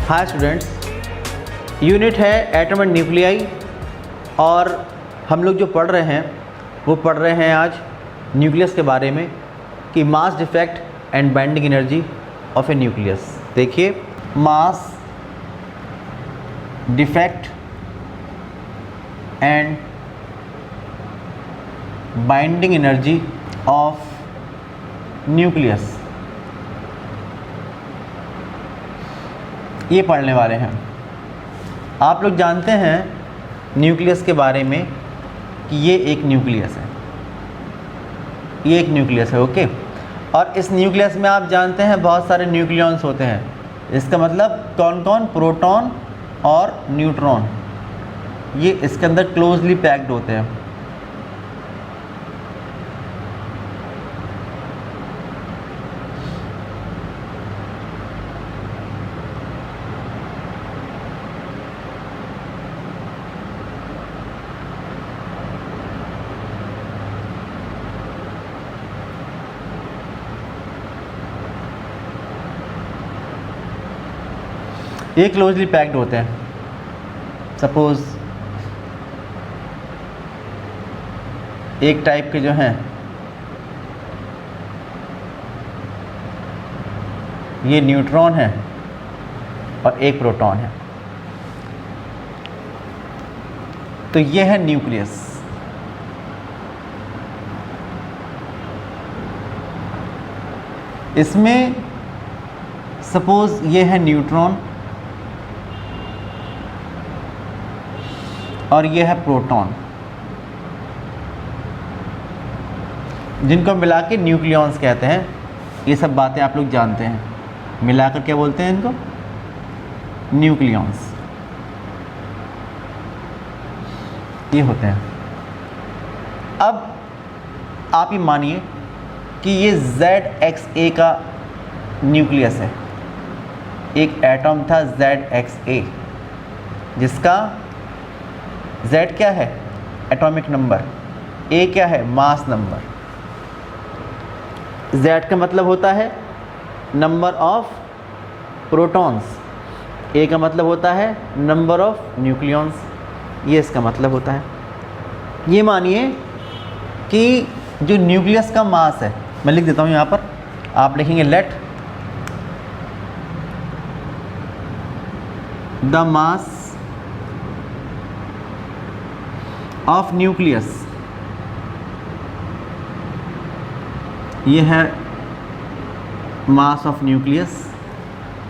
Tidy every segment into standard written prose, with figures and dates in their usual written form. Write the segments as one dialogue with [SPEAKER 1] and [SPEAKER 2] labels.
[SPEAKER 1] Hi students, unit है atom and nuclei और हम लोग जो पढ़ रहे हैं वो पढ़ रहे हैं आज न्यूक्लियस के बारे में कि mass defect and binding energy of a nucleus. देखिए, mass defect and binding energy of nucleus, ये पढ़ने वाले हैं। आप लोग जानते हैं न्यूक्लियस के बारे में कि ये एक न्यूक्लियस है, ये एक न्यूक्लियस है, ओके। और इस न्यूक्लियस में आप जानते हैं बहुत सारे न्यूक्लियॉन्स होते हैं। इसका मतलब कौन कौन? प्रोटॉन और न्यूट्रॉन, ये इसके अंदर क्लोजली पैक्ड होते हैं। ये क्लोजली पैक्ड होते हैं। सपोज एक टाइप के जो हैं ये न्यूट्रॉन है और एक प्रोटॉन है, तो ये है न्यूक्लियस। इसमें सपोज ये है न्यूट्रॉन और ये है प्रोटॉन, जिनको मिला के न्यूक्लियॉन्स कहते हैं। ये सब बातें आप लोग जानते हैं। मिलाकर क्या बोलते हैं इनको? न्यूक्लियॉन्स, ये होते हैं। अब आप ये मानिए कि ये ZXA का न्यूक्लियस है। एक एटम था ZXA, जिसका Z क्या है? Atomic number. A क्या है? Mass number. Z का मतलब होता है नंबर ऑफ प्रोटॉन्स, A का मतलब होता है नंबर ऑफ न्यूक्लियॉन्स, ये इसका मतलब होता है। ये मानिए कि जो न्यूक्लियस का मास है, मैं लिख देता हूँ यहाँ पर, आप लिखेंगे let the mass of nucleus, ये है mass of nucleus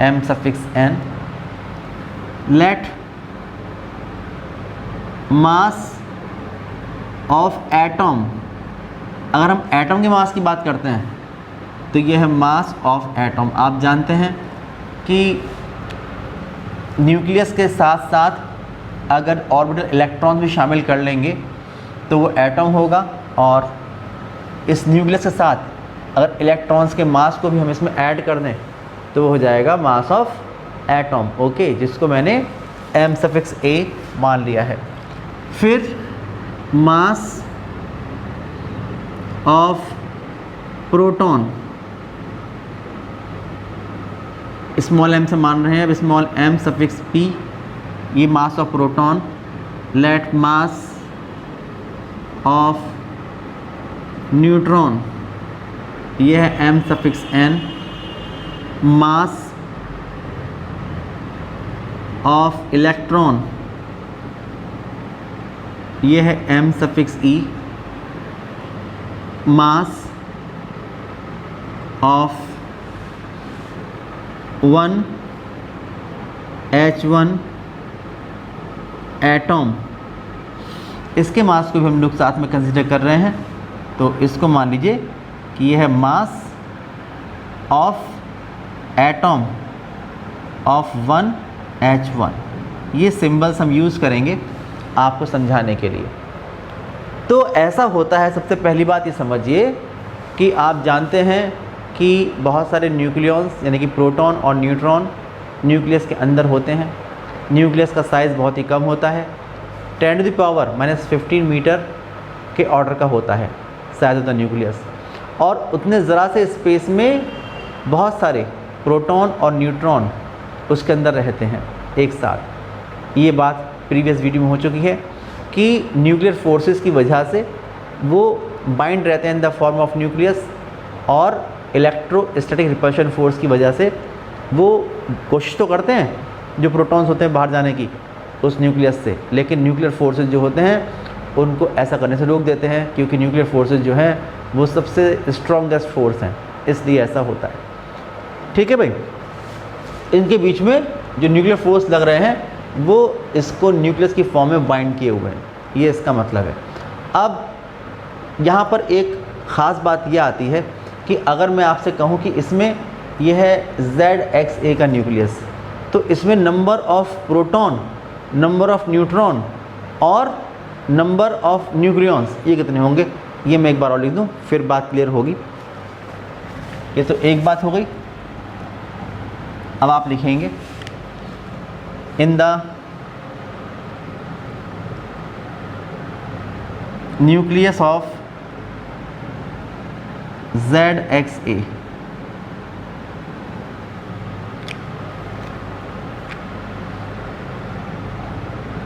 [SPEAKER 1] m∑n। Let mass of atom, अगर हम एटम के मास की बात करते हैं तो ये है मास ऑफ एटम। आप जानते हैं कि न्यूक्लियस के साथ साथ अगर ऑर्बिटल इलेक्ट्रॉन भी शामिल कर लेंगे तो वो एटम होगा, और इस न्यूक्लियस के साथ अगर इलेक्ट्रॉन्स के मास को भी हम इसमें ऐड कर दें तो वो हो जाएगा मास ऑफ एटम, ओके, जिसको मैंने m∑a मान लिया है। फिर mass of proton, small m से मान रहे हैं, अब स्मॉल m∑p, ये mass of proton. Let mass of neutron, ये है m∑n। मास ऑफ इलेक्ट्रॉन, ये है m∑e। Mass of 1H1 atom, इसके मास को भी हम लोग साथ में कंसीडर कर रहे हैं, तो इसको मान लीजिए कि यह है mass of atom of 1H1। ये सिंबल्स हम यूज़ करेंगे आपको समझाने के लिए। तो ऐसा होता है। सबसे पहली बात ये समझिए कि आप जानते हैं कि बहुत सारे न्यूक्लियॉन्स यानी कि प्रोटॉन और न्यूट्रॉन न्यूक्लियस के अंदर होते हैं। न्यूक्लियस का साइज़ बहुत ही कम होता है, 10⁻⁻15 मीटर के ऑर्डर का होता है साइज ऑफ द न्यूक्लियस, और उतने ज़रा से स्पेस में बहुत सारे प्रोटॉन और न्यूट्रॉन उसके अंदर रहते हैं एक साथ। ये बात प्रीवियस वीडियो में हो चुकी है कि न्यूक्लियर फोर्सेस की वजह से वो बाइंड रहते हैं in the form of nucleus, और इलेक्ट्रोस्टैटिक रिपल्शन फोर्स की वजह से वो कोशिश तो करते हैं जो प्रोटॉन्स होते हैं बाहर जाने की उस न्यूक्लियस से, लेकिन न्यूक्लियर फोर्सेस जो होते हैं उनको ऐसा करने से रोक देते हैं, क्योंकि न्यूक्लियर फोर्सेस जो हैं वो सबसे स्ट्रॉन्गेस्ट फोर्स हैं, इसलिए ऐसा होता है। ठीक है भाई, इनके बीच में जो न्यूक्लियर फोर्स लग रहे हैं वो इसको न्यूक्लियस की फॉर्म में बाइंड किए हुए हैं, ये इसका मतलब है। अब यहाँ पर एक ख़ास बात यह आती है कि अगर मैं आपसे कहूँ कि इसमें यह है ZXA का न्यूक्लियस, तो इसमें number of proton, number of neutron और नंबर ऑफ न्यूक्लियॉन्स ये कितने होंगे, ये मैं एक बार और लिख दूँ फिर बात क्लियर होगी। ये तो एक बात हो गई। अब आप लिखेंगे in the nucleus of ZXA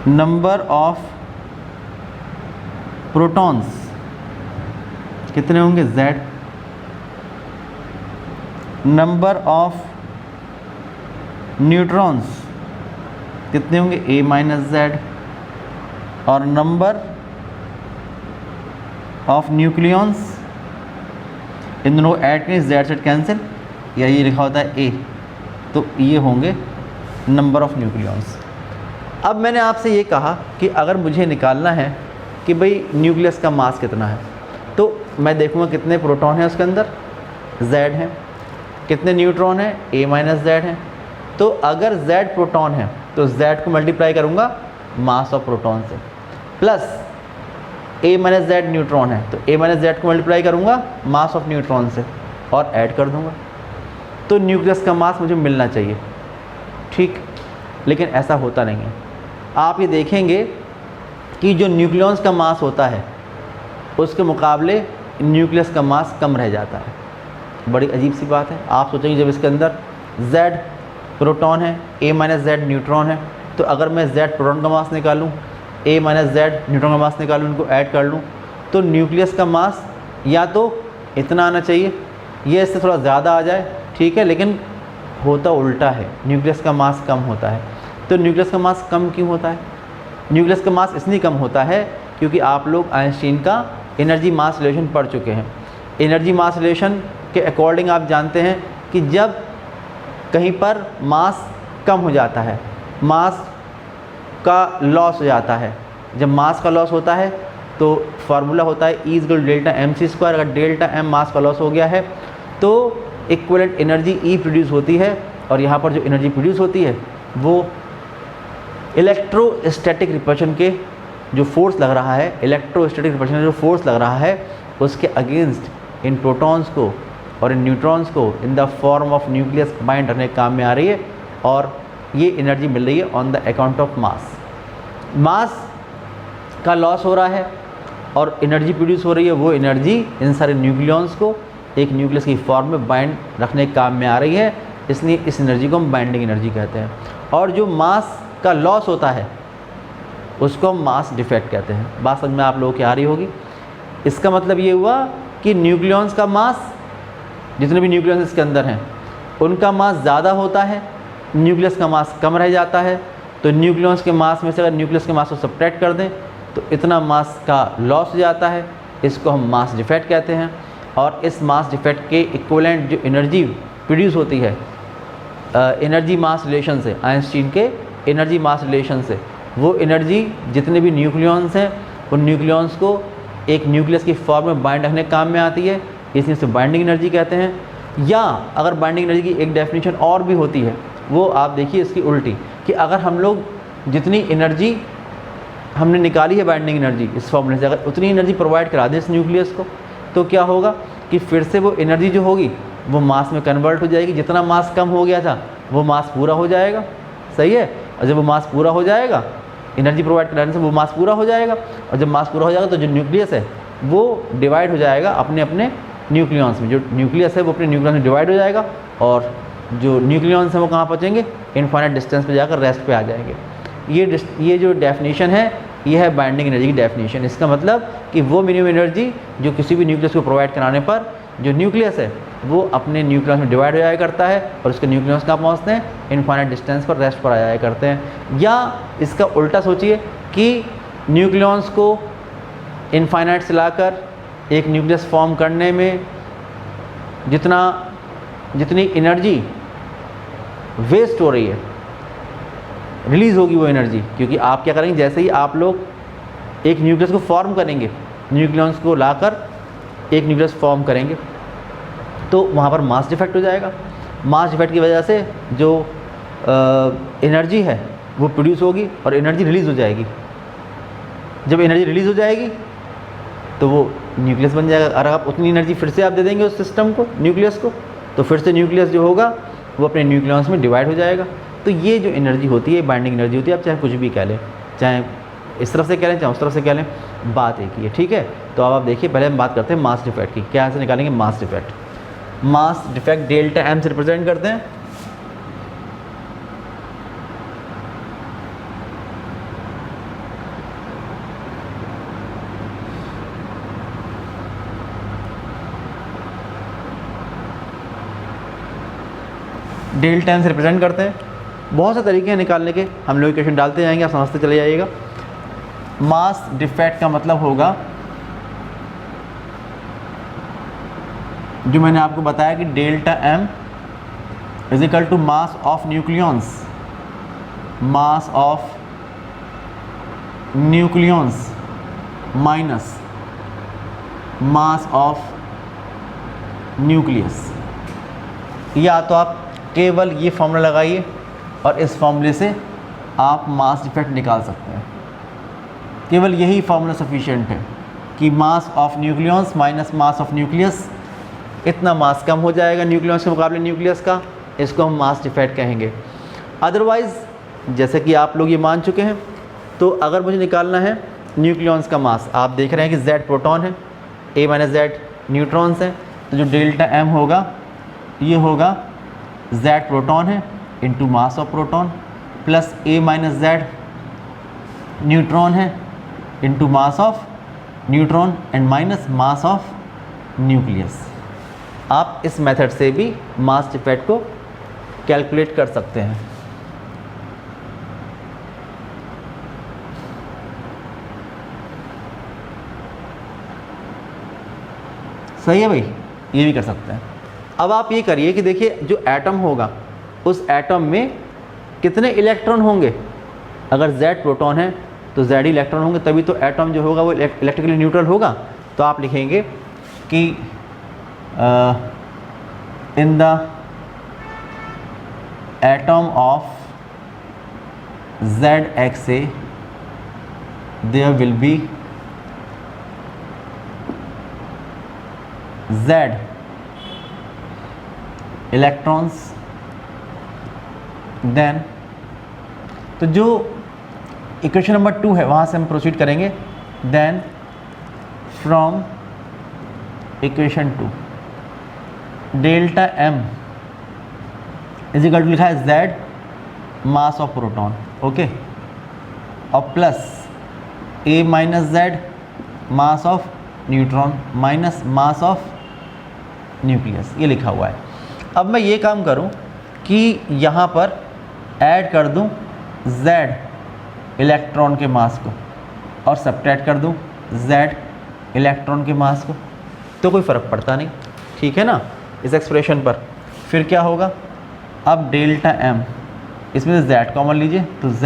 [SPEAKER 1] number of protons कितने होंगे Z, नंबर ऑफ न्यूट्रॉन्स कितने होंगे A-Z, और नंबर ऑफ न्यूक्लियॉन्स इन दोनों को ऐड करें, Z से कैंसिल, या ये लिखा होता है A, तो ये होंगे नंबर ऑफ न्यूक्लियॉन्स। अब मैंने आपसे ये कहा कि अगर मुझे निकालना है कि भाई न्यूक्लियस का मास कितना है, तो मैं देखूँगा कितने प्रोटॉन हैं उसके अंदर, Z हैं, कितने न्यूट्रॉन हैं, A-Z हैं। तो अगर Z प्रोटॉन है तो Z को मल्टीप्लाई करूँगा मास ऑफ प्रोटॉन से, प्लस A-Z न्यूट्रॉन है तो A-Z को मल्टीप्लाई करूँगा मास ऑफ न्यूट्रॉन से और ऐड कर दूँगा, तो न्यूक्लियस का मास मुझे मिलना चाहिए। ठीक, लेकिन ऐसा होता नहीं है। आप ये देखेंगे कि जो न्यूक्लियॉन्स का मास होता है उसके मुकाबले न्यूक्लियस का मास कम रह जाता है। बड़ी अजीब सी बात है। आप सोचेंगे जब इसके अंदर Z प्रोटॉन है, A-Z न्यूट्रॉन है, तो अगर मैं Z प्रोटॉन का मास निकालूं, A-Z न्यूट्रॉन का मास निकालूं, उनको ऐड कर लूं, तो न्यूक्लियस का मास या तो इतना आना चाहिए, ये इससे थोड़ा ज़्यादा आ जाए, ठीक है, लेकिन होता उल्टा है, न्यूक्लियस का मास कम होता है। तो न्यूक्लियस का मास कम क्यों होता है? न्यूक्लियस का मास इसलिए कम होता है क्योंकि आप लोग आइंस्टीन का एनर्जी मास रिलेशन पढ़ चुके हैं। एनर्जी मास रिलेशन के अकॉर्डिंग आप जानते हैं कि जब कहीं पर मास कम हो जाता है, मास का लॉस हो जाता है, जब मास का लॉस होता है तो फार्मूला होता है E = डेल्टा mc²। अगर डेल्टा m मास का लॉस हो गया है तो इक्विवेलेंट एनर्जी E प्रोड्यूस होती है, और यहाँ पर जो एनर्जी प्रोड्यूस होती है वो इलेक्ट्रोस्टैटिक रिपल्शन के जो फोर्स लग रहा है, इलेक्ट्रोस्टैटिक रिपल्शन जो फोर्स लग रहा है उसके अगेंस्ट इन प्रोटॉन्स को और इन न्यूट्रॉन्स को in the form of nucleus bind करने के काम में आ रही है, और ये एनर्जी मिल रही है on the account of mass. Mass का लॉस हो रहा है और एनर्जी प्रोड्यूस हो रही है, वो एनर्जी इन सारे न्यूक्लियॉन्स को एक न्यूक्लियस की फॉर्म में बाइंड रखने के काम में आ रही है, इसलिए इस एनर्जी को हम बाइंडिंग एनर्जी कहते हैं। और जो मास का लॉस होता है उसको हम मास डिफेक्ट कहते हैं। बात समझ में आप लोगों की आ रही होगी। इसका मतलब ये हुआ कि न्यूक्लियॉन्स का मास, जितने भी न्यूक्लियॉन्स इसके अंदर हैं उनका मास ज़्यादा होता है, न्यूक्लियस का मास कम रह जाता है। तो न्यूक्लियॉन्स के मास में से अगर न्यूक्लियस के मास को सब्ट्रैक्ट कर दें तो इतना मास का लॉस हो जाता है, इसको हम मास डिफेक्ट कहते हैं। और इस मास डिफेक्ट के इक्विवेलेंट जो एनर्जी प्रोड्यूस होती है एनर्जी मास रिलेशन से, आइंस्टीन के एनर्जी मास रिलेशन से, वो एनर्जी जितने भी न्यूक्लियॉन्स हैं उन न्यूक्लियॉन्स को एक न्यूक्लियस की फॉर्म में बाइंड रखने के काम में आती है, इसलिए इसे बाइंडिंग एनर्जी कहते हैं। या अगर बाइंडिंग एनर्जी की एक डेफिनेशन और भी होती है, वो आप देखिए इसकी उल्टी, कि अगर हम लोग जितनी एनर्जी हमने निकाली है बाइंडिंग एनर्जी इस फॉर्मूले से, अगर उतनी एनर्जी प्रोवाइड करा दें इस न्यूक्लियस को, तो क्या होगा कि फिर से वो एनर्जी जो होगी वो मास में कन्वर्ट हो जाएगी। जितना मास कम हो गया था वो मास पूरा हो जाएगा, सही है। और जब वो मास पूरा हो जाएगा, एनर्जी प्रोवाइड कराने से वो मास पूरा हो जाएगा, और जब मास पूरा हो जाएगा तो जो न्यूक्लियस है वो डिवाइड हो जाएगा अपने अपने न्यूक्लियॉन्स में। जो न्यूक्लियस है वो अपने न्यूक्लियस में डिवाइड हो जाएगा और जो न्यूक्लियॉन्स हैं वो कहाँ पहुँचेंगे, इनफाइनाइट डिस्टेंस पे जाकर रेस्ट पे आ जाएंगे। ये जो डेफिनेशन है ये है बाइंडिंग एनर्जी की डेफिनेशन। इसका मतलब कि वो मिनिमम एनर्जी जो किसी भी न्यूक्लियस को प्रोवाइड कराने पर जो न्यूक्लियस है वो अपने न्यूक्लियस में डिवाइड हो जाया करता है और उसके न्यूक्लियस कहाँ पहुँचते हैं, इनफाइनाइट डिस्टेंस पर रेस्ट पर आ जाया करते हैं। या इसका उल्टा सोचिए कि न्यूक्लियॉन्स को इनफाइनाइट से लाकर एक न्यूक्लियस फॉर्म करने में जितनी एनर्जी वेस्ट हो रही है, रिलीज़ होगी वो एनर्जी, क्योंकि आप क्या करेंगे, जैसे ही आप लोग एक न्यूक्लियस को फॉर्म करेंगे, न्यूक्लियॉन्स को लाकर एक न्यूक्लियस फॉर्म करेंगे, तो वहाँ पर मास डिफेक्ट हो जाएगा। मास डिफेक्ट की वजह से जो एनर्जी है वो प्रोड्यूस होगी और एनर्जी रिलीज़ हो जाएगी। जब एनर्जी रिलीज़ हो जाएगी तो वो न्यूक्लियस बन जाएगा। और आप उतनी एनर्जी फिर से आप दे देंगे उस सिस्टम को, न्यूक्लियस को, तो फिर से न्यूक्लियस जो होगा वो अपने न्यूक्लियॉन्स में डिवाइड हो जाएगा। तो ये जो एनर्जी होती है, बाइंडिंग एनर्जी होती है, आप चाहे कुछ भी कह लें, चाहे इस तरफ से कह लें चाहे उस तरफ से कह लें, बात एक ही है। ठीक है, तो अब आप देखिए, पहले हम बात करते हैं मास डिफेक्ट की। क्या से निकालेंगे mass defect? Mass defect delta M से रिप्रेजेंट करते हैं। डेल्टा एम से रिप्रेजेंट करते हैं। बहुत से तरीके हैं निकालने के, हम लोग इक्वेशन डालते जाएंगे, आप समझते चले जाइएगा। मास डिफेक्ट का मतलब होगा, जो मैंने आपको बताया कि delta M is equal to mass of nucleons, mass of nucleons minus mass of nucleus. या तो आप केवल ये फॉर्मूला लगाइए और इस फॉर्मूले से आप मास डिफेक्ट निकाल सकते हैं। केवल यही फॉर्मूला सफिशिएंट है कि मास of nucleons minus mass of nucleus, इतना मास कम हो जाएगा न्यूक्लियॉन्स के मुकाबले न्यूक्लियस का, इसको हम मास डिफेक्ट कहेंगे। अदरवाइज़ जैसे कि आप लोग ये मान चुके हैं, तो अगर मुझे निकालना है न्यूक्लियॉन्स का मास, आप देख रहे हैं कि Z प्रोटॉन है, A माइनस Z न्यूट्रॉन्स हैं, तो जो डेल्टा M होगा ये होगा Z प्रोटॉन है into mass of proton plus A minus Z neutron है into mass of neutron and minus mass of nucleus. आप इस मेथड से भी मास डिफेक्ट को कैलकुलेट कर सकते हैं। सही है भाई, ये भी कर सकते हैं। अब आप ये करिए कि देखिए, जो एटम होगा उस एटम में कितने इलेक्ट्रॉन होंगे। अगर Z प्रोटॉन है तो Z इलेक्ट्रॉन होंगे, तभी तो एटम जो होगा वो इलेक्ट्रिकली न्यूट्रल होगा। तो आप लिखेंगे कि in the atom of ZXA there will be Z electrons, then तो जो इक्वेशन नंबर 2 है वहाँ से हम प्रोसीड करेंगे। Then from equation 2 delta M is equal to लिखा है Z mass of proton, okay, और plus A minus Z mass of neutron minus mass of nucleus, ये लिखा हुआ है। अब मैं ये काम करूं कि यहाँ पर ऐड कर दूं Z इलेक्ट्रॉन के मास को और सब्ट्रैक्ट कर दूं Z इलेक्ट्रॉन के मास को, तो कोई फ़र्क पड़ता नहीं, ठीक है ना, इस एक्सप्रेशन पर। फिर क्या होगा, अब डेल्टा M, इसमें से Z कॉमन लीजिए, तो Z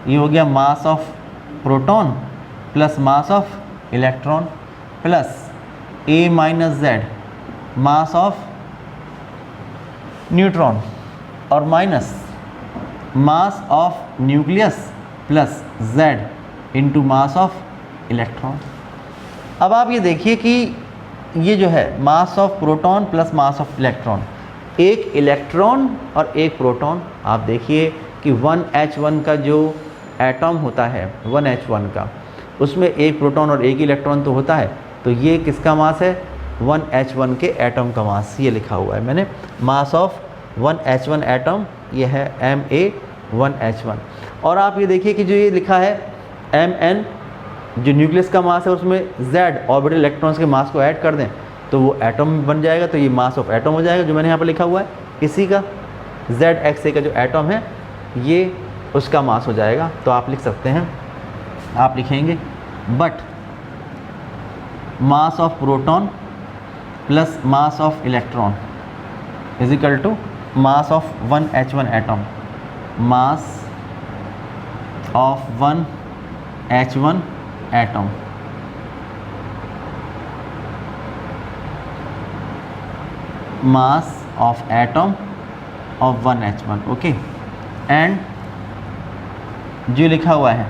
[SPEAKER 1] ये हो गया mass of proton plus mass of electron plus A minus Z mass of neutron और minus mass of nucleus plus Z into mass of electron. अब आप ये देखिए कि ये जो है mass of proton plus mass of electron, एक इलेक्ट्रॉन और एक प्रोटॉन। आप देखिए कि 1H1 का जो एटम होता है 1H1 का, उसमें एक प्रोटॉन और एक इलेक्ट्रॉन तो होता है, तो ये किसका मास है, 1H1 के एटम का मास। ये लिखा हुआ है मैंने, मास ऑफ 1H1 एटम, ये है Ma1H1। और आप ये देखिए कि जो ये लिखा है Mn, जो न्यूक्लियस का मास है उसमें Z ऑर्बिटल इलेक्ट्रॉन्स के मास को ऐड कर दें तो वो एटम बन जाएगा, तो ये मास ऑफ एटम हो जाएगा जो मैंने यहाँ पर लिखा हुआ है। इसी का ZXA का जो एटम है ये उसका मास हो जाएगा। तो आप लिख सकते हैं, आप लिखेंगे but mass of proton plus mass of electron is equal to mass of 1H1 atom, mass of 1H1 atom mass of atom of 1H1, okay. And जो लिखा हुआ है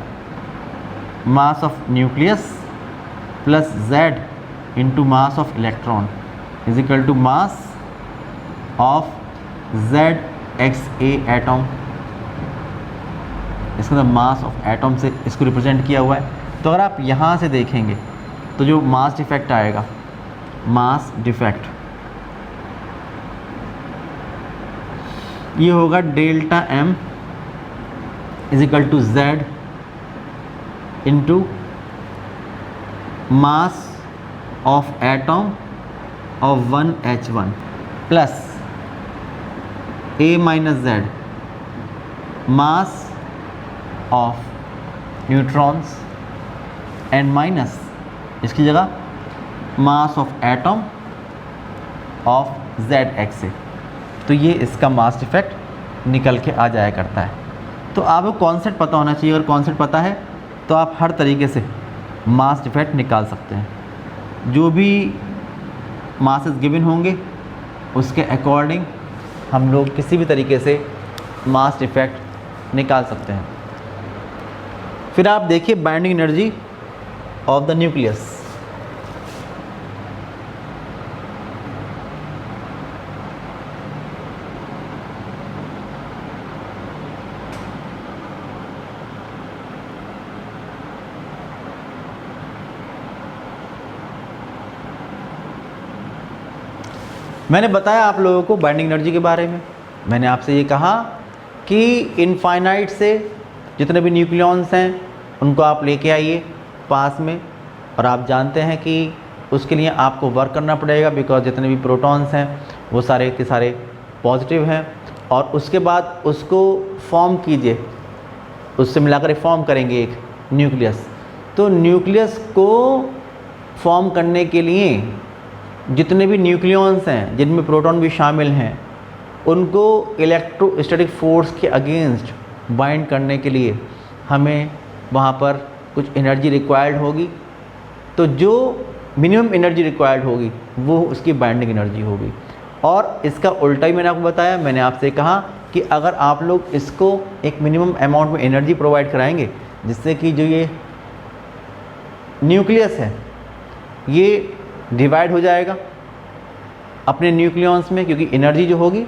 [SPEAKER 1] mass of nucleus plus Z into mass of electron is equal to mass of ZXA atom. इसका मतलब मास of atom से इसको represent किया हुआ है। तो अगर आप यहाँ से देखेंगे तो जो मास डिफेक्ट आएगा, मास डिफेक्ट ये होगा delta M is equal to Z into mass of atom of 1H1 plus A minus Z mass of neutrons and minus इसकी जगह mass of atom of ZXA। तो ये इसका मास डिफेक्ट निकल के आ जाया करता है। तो आपको कॉन्सेप्ट पता होना चाहिए, अगर कॉन्सेप्ट पता है तो आप हर तरीके से मास डिफेक्ट निकाल सकते हैं। जो भी मासेस गिवन होंगे उसके अकॉर्डिंग हम लोग किसी भी तरीके से मास डिफेक्ट निकाल सकते हैं। फिर आप देखिए binding energy of the nucleus. मैंने बताया आप लोगों को बाइंडिंग एनर्जी के बारे में। मैंने आपसे ये कहा कि इनफाइनाइट से जितने भी न्यूक्लियॉन्स हैं उनको आप लेके आइए पास में, और आप जानते हैं कि उसके लिए आपको वर्क करना पड़ेगा, बिकॉज जितने भी प्रोटॉन्स हैं वो सारे के सारे पॉजिटिव हैं। और उसके बाद उसको फॉर्म कीजिए, उससे मिलाकर फॉर्म करेंगे एक न्यूक्लियस। तो न्यूक्लियस को फॉर्म करने के लिए जितने भी न्यूक्लियॉन्स हैं जिनमें प्रोटॉन भी शामिल हैं उनको इलेक्ट्रोस्टैटिक फोर्स के अगेंस्ट बाइंड करने के लिए हमें वहाँ पर कुछ एनर्जी रिक्वायर्ड होगी। तो जो मिनिमम एनर्जी रिक्वायर्ड होगी वो उसकी बाइंडिंग एनर्जी होगी। और इसका उल्टा ही मैंने आपको बताया, मैंने आपसे कहा कि अगर आप लोग इसको एक मिनिमम अमाउंट में एनर्जी प्रोवाइड कराएंगे जिससे कि जो ये न्यूक्लियस है ये डिवाइड हो जाएगा अपने न्यूक्लियॉन्स में, क्योंकि एनर्जी जो होगी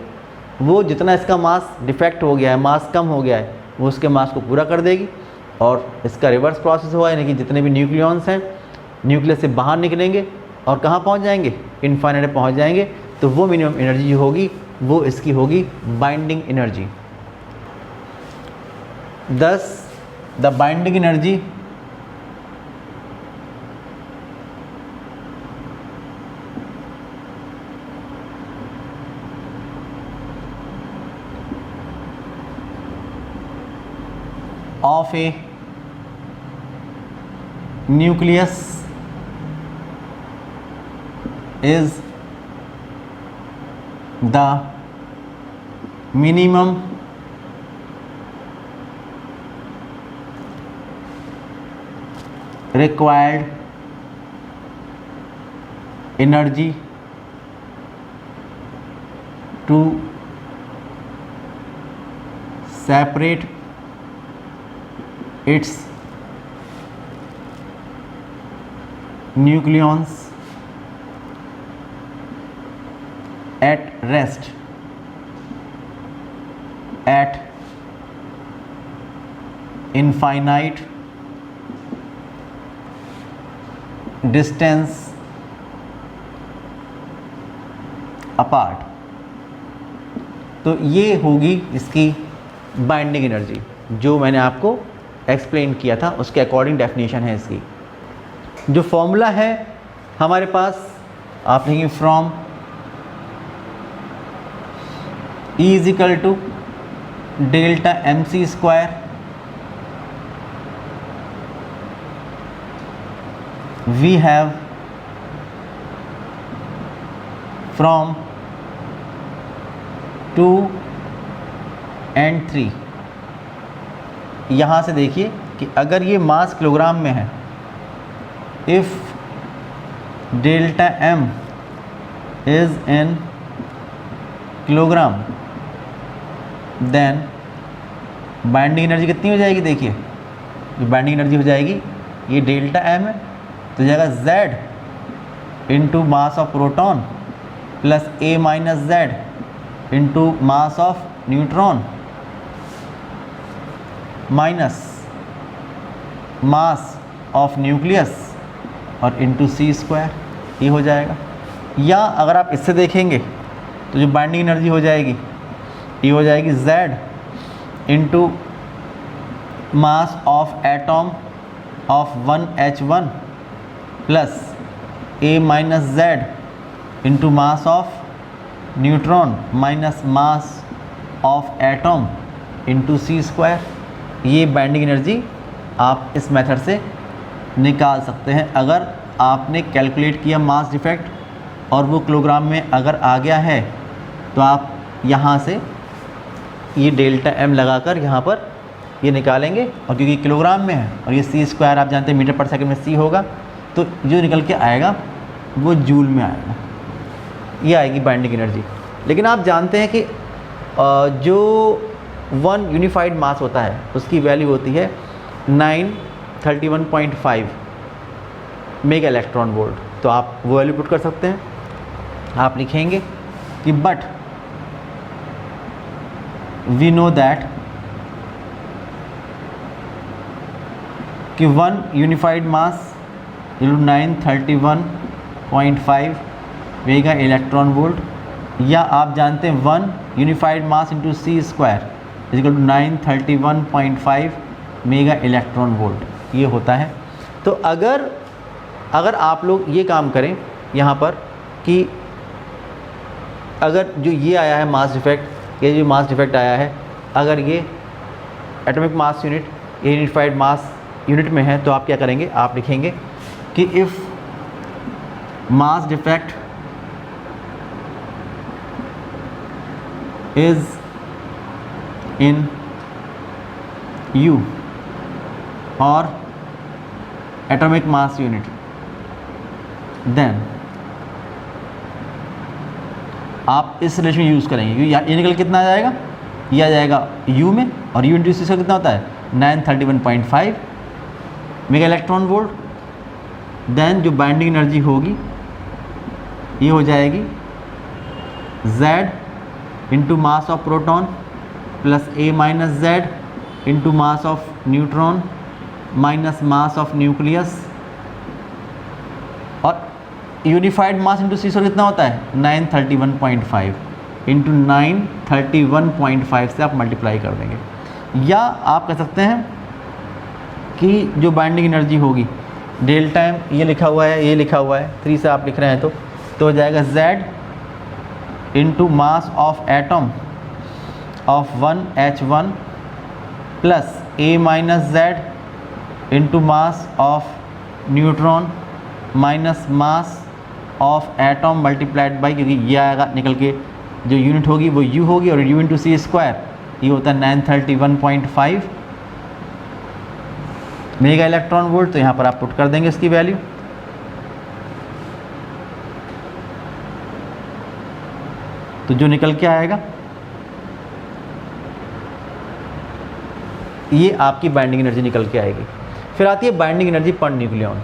[SPEAKER 1] वो जितना इसका मास डिफेक्ट हो गया है, मास कम हो गया है, वो उसके मास को पूरा कर देगी। और इसका रिवर्स प्रोसेस हुआ, यानी कि जितने भी न्यूक्लियॉन्स हैं न्यूक्लियस से बाहर निकलेंगे और कहाँ पहुँच जाएंगे, इनफाइनाइट पहुँच जाएंगे। तो वो मिनिमम एनर्जी जो होगी वो इसकी होगी binding energy. thus the binding energy of a nucleus is the minimum required energy to separate its nucleons at rest at infinite distance apart. तो ये होगी इसकी बाइंडिंग एनर्जी, जो मैंने आपको एक्सप्लेन किया था उसके अकॉर्डिंग डेफिनेशन है इसकी। जो फॉर्मूला है हमारे पास, आप लिखेंगे from E is equal to delta MC square we have from 2 and 3। यहाँ से देखिए कि अगर ये मास किलोग्राम में है, if delta M is in kilogram, then binding energy कितनी हो जाएगी। देखिए जो बाइंडिंग एनर्जी हो जाएगी, ये डेल्टा M है तो जाएगा Z into mass of proton plus A minus Z into mass of neutron minus mass of nucleus और इंटू C स्क्वायर, ये हो जाएगा। या अगर आप इससे देखेंगे तो जो बाइंडिंग एनर्जी हो जाएगी, ये हो जाएगी Z into mass of atom of 1H1 plus A minus Z into mass of neutron minus mass of atom into C square. ये बाइंडिंग एनर्जी आप इस मेथड से निकाल सकते हैं। अगर आपने कैलकुलेट किया मास डिफेक्ट और वो किलोग्राम में अगर आ गया है तो आप यहाँ से ये डेल्टा M लगाकर यहाँ पर ये निकालेंगे, और क्योंकि किलोग्राम में है और ये C स्क्वायर आप जानते हैं मीटर पर सेकंड में C होगा, तो जो निकल के आएगा वो जूल में आएगा, ये आएगी बाइंडिंग एनर्जी। लेकिन आप जानते हैं कि जो 1 यूनिफाइड मास होता है उसकी वैल्यू होती है 931.5 मेगा इलेक्ट्रॉन वोल्ट। तो आप वो वैल्यू पुट कर सकते हैं। आप लिखेंगे कि बट वी नो दैट कि 1 unified mass 931.5 mega electron volt, या आप जानते हैं 1 unified mass into C square is equal to 931.5 mega electron volt, ये होता है। तो अगर आप लोग ये काम करें यहाँ पर कि अगर जो ये आया है मास डिफेक्ट, ये जो मास डिफेक्ट आया है, अगर ये एटॉमिक मास यूनिट ये यूनिफाइड मास यूनिट में है, तो आप क्या करेंगे, आप लिखेंगे कि if mass defect is in U और एटॉमिक मास यूनिट, देन आप इस रिलेशन यूज़ करेंगे, क्योंकि ये निकल कितना आ जाएगा, ये आ जाएगा U में, और U इंटू C से कितना होता है 931.5 मेगा इलेक्ट्रॉन वोल्ट। देन जो बाइंडिंग एनर्जी होगी ये हो जाएगी Z into mass of proton plus A minus Z into mass of neutron minus mass of nucleus, और यूनिफाइड मास इंटू C कितना होता है 931.5 इंटू 931.5 से आप मल्टीप्लाई कर देंगे। या आप कह सकते हैं कि जो बाइंडिंग एनर्जी होगी डेल्टा M, ये लिखा हुआ है, ये लिखा हुआ है 3 से आप लिख रहे हैं तो हो जाएगा Z into mass of atom of 1H1 plus A minus Z into mass of neutron minus mass of atom multiplied by, क्योंकि ये आएगा निकल के जो यूनिट होगी वो U होगी, और U इंटू C स्क्वायर ये होता है 931.5 मेगा इलेक्ट्रॉन वोल्ट। तो यहाँ पर आप पुट कर देंगे इसकी वैल्यू, तो जो निकल के आएगा ये आपकी बाइंडिंग एनर्जी निकल के आएगी। फिर आती है बाइंडिंग एनर्जी पर न्यूक्लियॉन।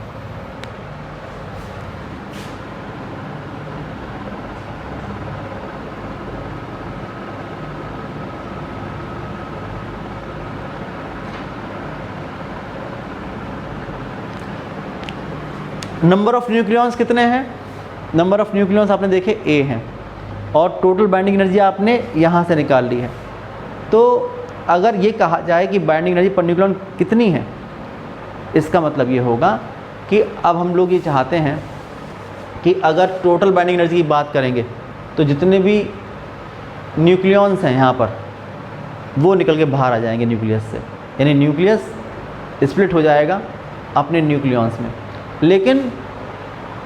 [SPEAKER 1] नंबर ऑफ न्यूक्लियॉन्स कितने हैं, नंबर ऑफ न्यूक्लियॉन्स आपने देखे A हैं, और टोटल बाइंडिंग एनर्जी आपने यहाँ से निकाल ली है। तो अगर ये कहा जाए कि बाइंडिंग एनर्जी पर न्यूक्लियन कितनी है, इसका मतलब ये होगा कि अब हम लोग ये चाहते हैं कि अगर टोटल बाइंडिंग एनर्जी की बात करेंगे तो जितने भी न्यूक्लियॉन्स हैं यहाँ पर वो निकल के बाहर आ जाएंगे न्यूक्लियस से, यानी न्यूक्लियस स्प्लिट हो जाएगा अपने न्यूक्लियॉन्स में। लेकिन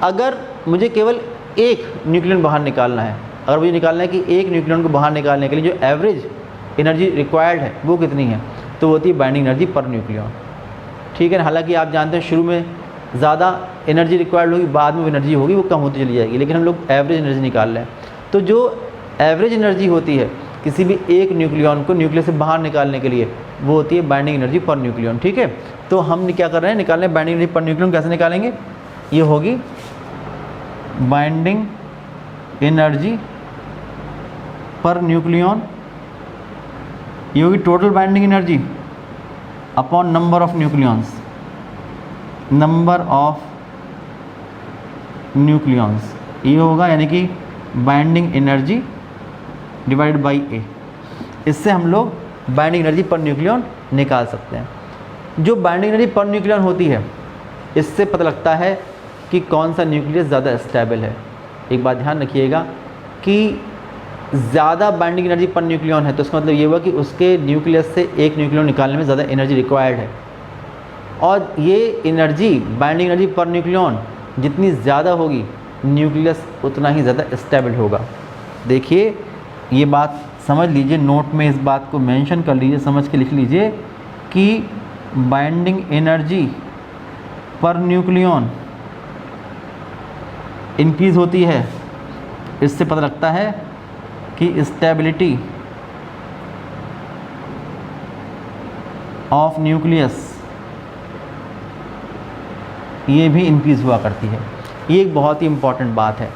[SPEAKER 1] अगर मुझे केवल एक न्यूक्लियन बाहर निकालना है, अगर मुझे निकालना है कि एक न्यूक्लियन को बाहर निकालने के लिए जो एवरेज एनर्जी रिक्वायर्ड है वो कितनी है, तो वो होती है बाइंडिंग एनर्जी पर न्यूक्लियन। ठीक है, हालांकि आप जानते हैं शुरू में ज़्यादा एनर्जी रिक्वायर्ड होगी, बाद में एनर्जी होगी वो कम होती चली जाएगी, लेकिन हम लोग एवरेज एनर्जी निकाल रहे हैं। तो जो एवरेज एनर्जी होती है किसी भी एक न्यूक्लियन को न्यूक्लियस से बाहर निकालने के लिए, वो होती है बाइंडिंग एनर्जी पर न्यूक्लियन। ठीक है, तो हम क्या कर रहे हैं, निकालने बाइंडिंग एनर्जी पर न्यूक्लियन। कैसे निकालेंगे, ये होगी बाइंडिंग एनर्जी पर न्यूक्लियन, ये होगी total binding energy upon number of nucleons, number of nucleons ये होगा, यानी कि बाइंडिंग एनर्जी डिवाइड बाई ए। इससे हम लोग बाइंडिंग एनर्जी पर न्यूक्लियन निकाल सकते हैं। जो बाइंडिंग एनर्जी पर न्यूक्लियन होती है, इससे पता लगता है कि कौन सा न्यूक्लियस ज़्यादा स्टेबल है। एक बात ध्यान रखिएगा कि ज़्यादा बाइंडिंग एनर्जी पर न्यूक्लियन है तो इसका मतलब ये हुआ कि उसके न्यूक्लियस से एक न्यूक्लियन निकालने में ज़्यादा एनर्जी रिक्वायर्ड है, और ये energy binding energy per nucleon जितनी ज़्यादा होगी न्यूक्लियस उतना ही ज़्यादा स्टेबल होगा। देखिए ये बात समझ लीजिए, नोट में इस बात को मेंशन कर लीजिए, समझ के लिख लीजिए कि binding energy per nucleon increase होती है, इससे पता लगता है कि स्टेबिलिटी ऑफ न्यूक्लियस ये भी इंक्रीज़ हुआ करती है। ये एक बहुत ही इम्पॉर्टेंट बात है,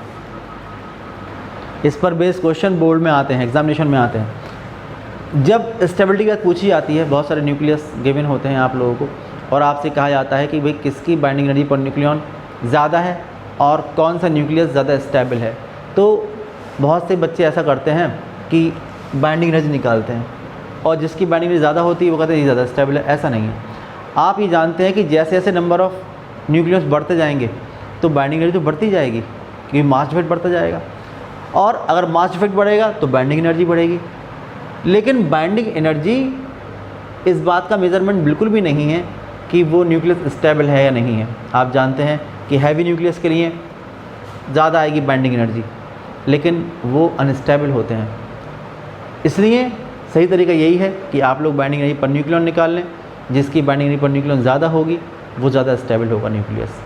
[SPEAKER 1] इस पर बेस्ड क्वेश्चन बोर्ड में आते हैं, एग्जामिनेशन में आते हैं। जब स्टेबिलिटी की बात पूछी जाती है, बहुत सारे न्यूक्लियस गिवन होते हैं आप लोगों को, और आपसे कहा जाता है कि भाई किसकी बाइंडिंग एनर्जी पर न्यूक्लियन ज़्यादा है और कौन सा न्यूक्लियस ज़्यादा स्टेबल है। तो बहुत से बच्चे ऐसा करते हैं कि बाइंडिंग एनर्जी निकालते हैं, और जिसकी बाइंडिंग एनर्जी ज़्यादा होती है वो कहते हैं ये ज़्यादा स्टेबल है। ऐसा नहीं है। आप ये जानते हैं कि जैसे जैसे नंबर ऑफ़ न्यूक्लियस बढ़ते जाएंगे तो बाइंडिंग एनर्जी तो बढ़ती जाएगी, क्योंकि मास इफेक्ट बढ़ता जाएगा, और अगर मास इफेक्ट बढ़ेगा तो बाइंडिंग एनर्जी बढ़ेगी। लेकिन बाइंडिंग एनर्जी इस बात का मेज़रमेंट बिल्कुल भी नहीं है कि वो न्यूक्लियस स्टेबल है या नहीं है। आप जानते हैं कि हैवी न्यूक्लियस के लिए ज़्यादा आएगी बाइंडिंग एनर्जी, लेकिन वो अनस्टेबल होते हैं। इसलिए सही तरीका यही है कि आप लोग बाइंडिंग एनर्जी पर न्यूक्लियन निकाल लें, जिसकी बाइंडिंग एनर्जी पर न्यूक्लियन ज़्यादा होगी वो ज़्यादा स्टेबल होगा न्यूक्लियस।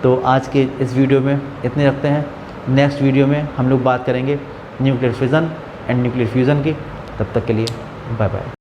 [SPEAKER 1] तो आज के इस वीडियो में इतने रखते हैं। नेक्स्ट वीडियो में हम लोग बात करेंगे nuclear fission and nuclear fusion की। तब तक के लिए बाय बाय।